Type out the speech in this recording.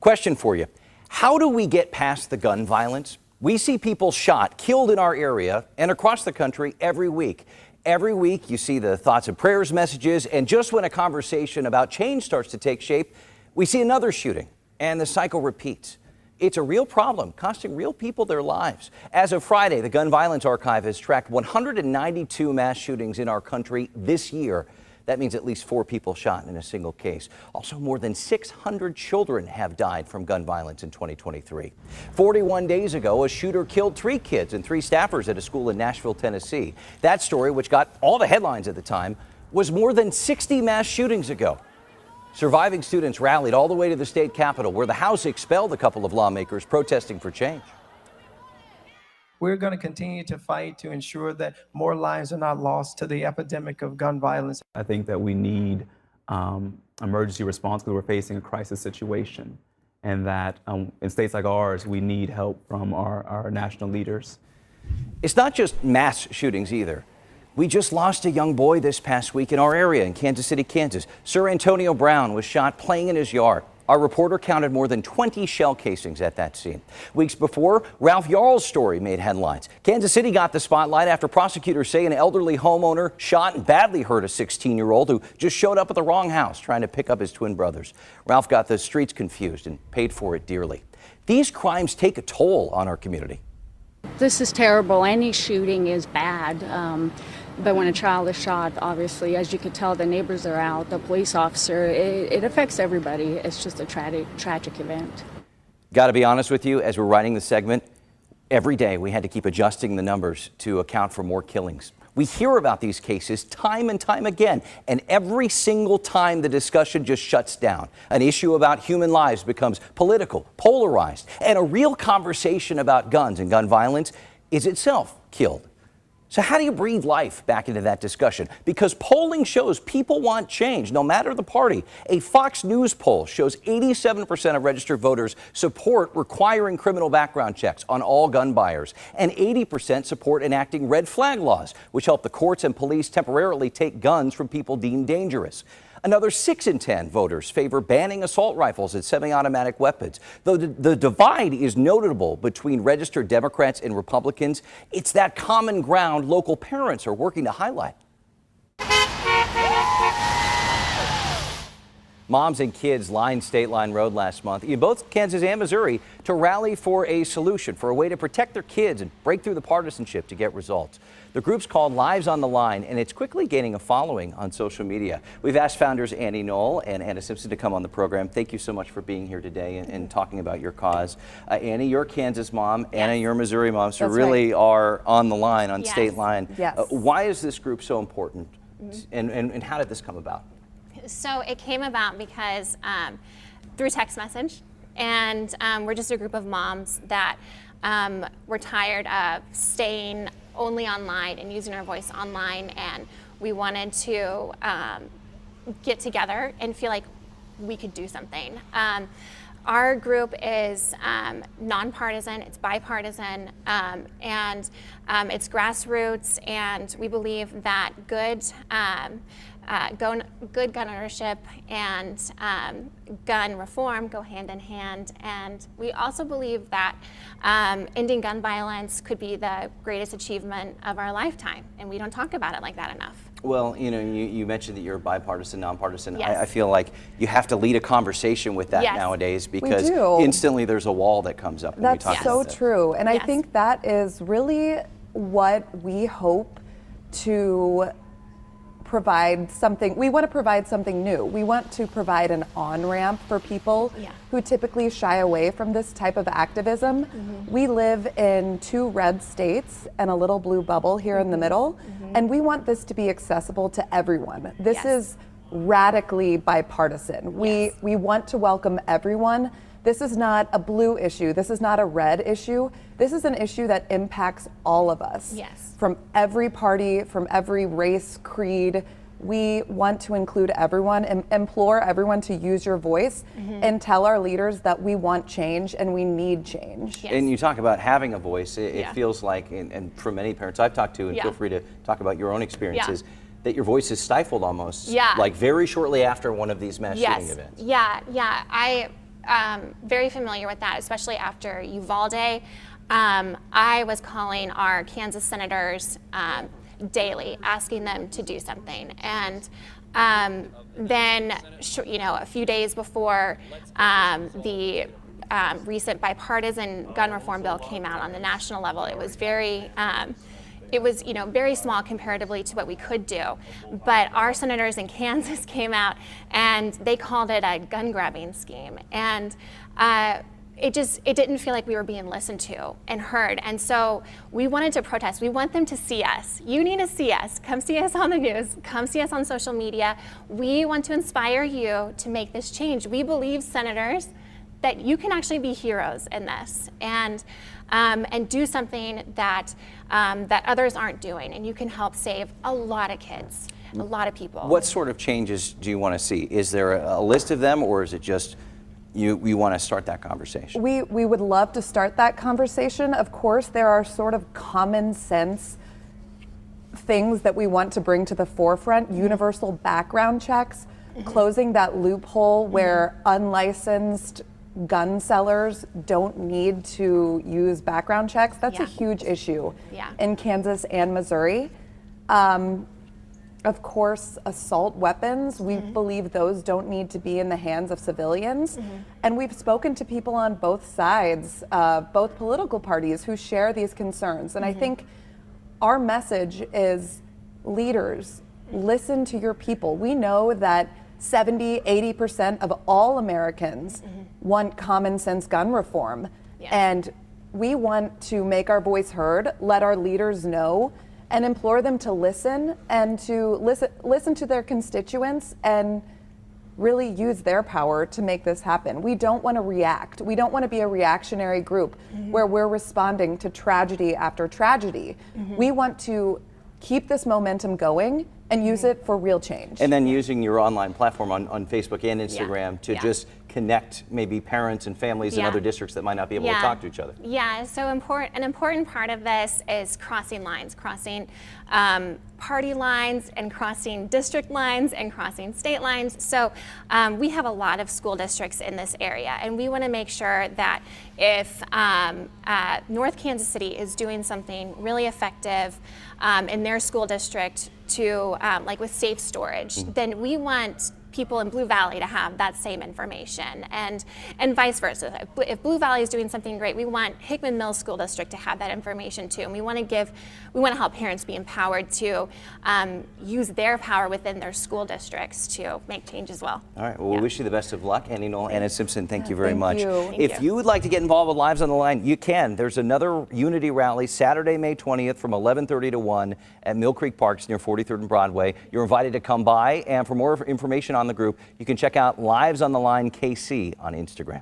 Question for you. How do we get past the gun violence? We see people shot, killed in our area and across the country every week. Every week you see the thoughts and prayers messages, and just when a conversation about change starts to take shape, we see another shooting, and the cycle repeats. It's a real problem, costing real people their lives. As of Friday, the Gun Violence Archive has tracked 192 mass shootings in our country this year. That means at least 4 people shot in a single case. Also, more than 600 children have died from gun violence in 2023. 41 days ago, a shooter killed 3 kids and 3 staffers at a school in Nashville, Tennessee. That story, which got all the headlines at the time, was more than 60 mass shootings ago. Surviving students rallied all the way to the state capitol, where the House expelled a couple of lawmakers protesting for change. We're going to continue to fight to ensure that more lives are not lost to the epidemic of gun violence. I think that we need emergency response because we're facing a crisis situation, and that in states like ours, we need help from our national leaders. It's not just mass shootings either. We just lost a young boy this past week in our area in Kansas City, Kansas. Sir Antonio Brown was shot playing in his yard. Our reporter counted more than 20 shell casings at that scene. Weeks before, Ralph Yarl's story made headlines. Kansas City got the spotlight after prosecutors say an elderly homeowner shot and badly hurt a 16-year-old who just showed up at the wrong house trying to pick up his twin brothers. Ralph got the streets confused and paid for it dearly. These crimes take a toll on our community. This is terrible. Any shooting is bad. But when a child is shot, obviously, as you could tell, the neighbors are out, the police officer, it affects everybody. It's just a tragic event. Got to be honest with you, as we're writing the segment, every day we had to keep adjusting the numbers to account for more killings. We hear about these cases time and time again, and every single time the discussion just shuts down. An issue about human lives becomes political, polarized, and a real conversation about guns and gun violence is itself killed. So how do you breathe life back into that discussion? Because polling shows people want change, no matter the party. A Fox News poll shows 87% of registered voters support requiring criminal background checks on all gun buyers, and 80% support enacting red flag laws, which help the courts and police temporarily take guns from people deemed dangerous. Another 6 in 10 voters favor banning assault rifles and semi-automatic weapons. Though the divide is notable between registered Democrats and Republicans, it's that common ground local parents are working to highlight. Moms and kids lined State Line Road last month in both Kansas and Missouri to rally for a solution, for a way to protect their kids and break through the partisanship to get results. The group's called Lives on the Line, and it's quickly gaining a following on social media. We've asked founders Annie Knoll and Anna Simpson to come on the program. Thank you so much for being here today and talking about your cause. Annie, you're a Kansas mom. Yes. Anna, you're a Missouri mom, so really are on the line, on State Line. Yes. Why is this group so important, and how did this come about? So it came about because through text message, and we're just a group of moms that were tired of staying only online and using our voice online, and we wanted to get together and feel like we could do something. Our group is nonpartisan, it's bipartisan, and it's grassroots, and we believe that good gun ownership and gun reform go hand in hand. And we also believe that ending gun violence could be the greatest achievement of our lifetime, and we don't talk about it like that enough. Well, you know, you mentioned that you're bipartisan, nonpartisan. Yes. I feel like you have to lead a conversation with that nowadays, because instantly there's a wall that comes up when we talk about That's so true. And I think that is really what we hope to provide something. We want to provide something new. We want to provide an on-ramp for people who typically shy away from this type of activism. We live in 2 red states and a little blue bubble here in the middle, and we want this to be accessible to everyone. This is radically bipartisan. We want to welcome everyone. This is not a blue issue. This is not a red issue. This is an issue that impacts all of us. Yes. From every party, from every race, creed. We want to include everyone and implore everyone to use your voice and tell our leaders that we want change and we need change. Yes. And you talk about having a voice. It feels like, and for many parents I've talked to, and feel free to talk about your own experiences, that your voice is stifled almost, like very shortly after one of these mass shooting events. very familiar with that, especially after Uvalde. I was calling our Kansas senators daily, asking them to do something. And then, a few days before the recent bipartisan gun reform bill came out on the national level, it was very very small comparatively to what we could do. But our senators in Kansas came out and they called it a gun grabbing scheme. And it didn't feel like we were being listened to and heard. And so we wanted to protest. We want them to see us. You need to see us. Come see us on the news. Come see us on social media. We want to inspire you to make this change. We believe, senators, that you can actually be heroes in this and do something that others aren't doing, and you can help save a lot of kids, a lot of people. What sort of changes do you want to see? Is there a list of them, or is it just you want to start that conversation? We would love to start that conversation. Of course, there are sort of common sense things that we want to bring to the forefront. Universal background checks, closing that loophole where unlicensed gun sellers don't need to use background checks. That's a huge issue in Kansas and Missouri. Of course, assault weapons, we believe those don't need to be in the hands of civilians. And we've spoken to people on both sides, both political parties who share these concerns. And I think our message is, leaders, listen to your people. We know that 70, 80% of all Americans want common sense gun reform. And we want to make our voice heard, let our leaders know, and implore them to listen and to listen to their constituents and really use their power to make this happen. We don't want to react. We don't want to be a reactionary group where we're responding to tragedy after tragedy. We want to keep this momentum going and use it for real change. And then using your online platform on Facebook and Instagram to just connect maybe parents and families in other districts that might not be able to talk to each other. Yeah, so an important part of this is crossing lines, crossing party lines and crossing district lines and crossing state lines. So we have a lot of school districts in this area, and we want to make sure that if North Kansas City is doing something really effective in their school district to, like with safe storage, then we want people in Blue Valley to have that same information, and vice versa. If Blue Valley is doing something great, we want Hickman Mills School District to have that information too, and we want to help parents be empowered to use their power within their school districts to make change as well. All right, well, we wish you the best of luck. Annie Knoll, Anna Simpson, thank you very much. Thank If you would like to get involved with Lives on the Line, you can. There's another Unity rally Saturday, May 20th from 11:30 to 1 at Mill Creek Parks near 43rd and Broadway. You're invited to come by, and for more information on the group, you can check out Lives on the Line KC on Instagram.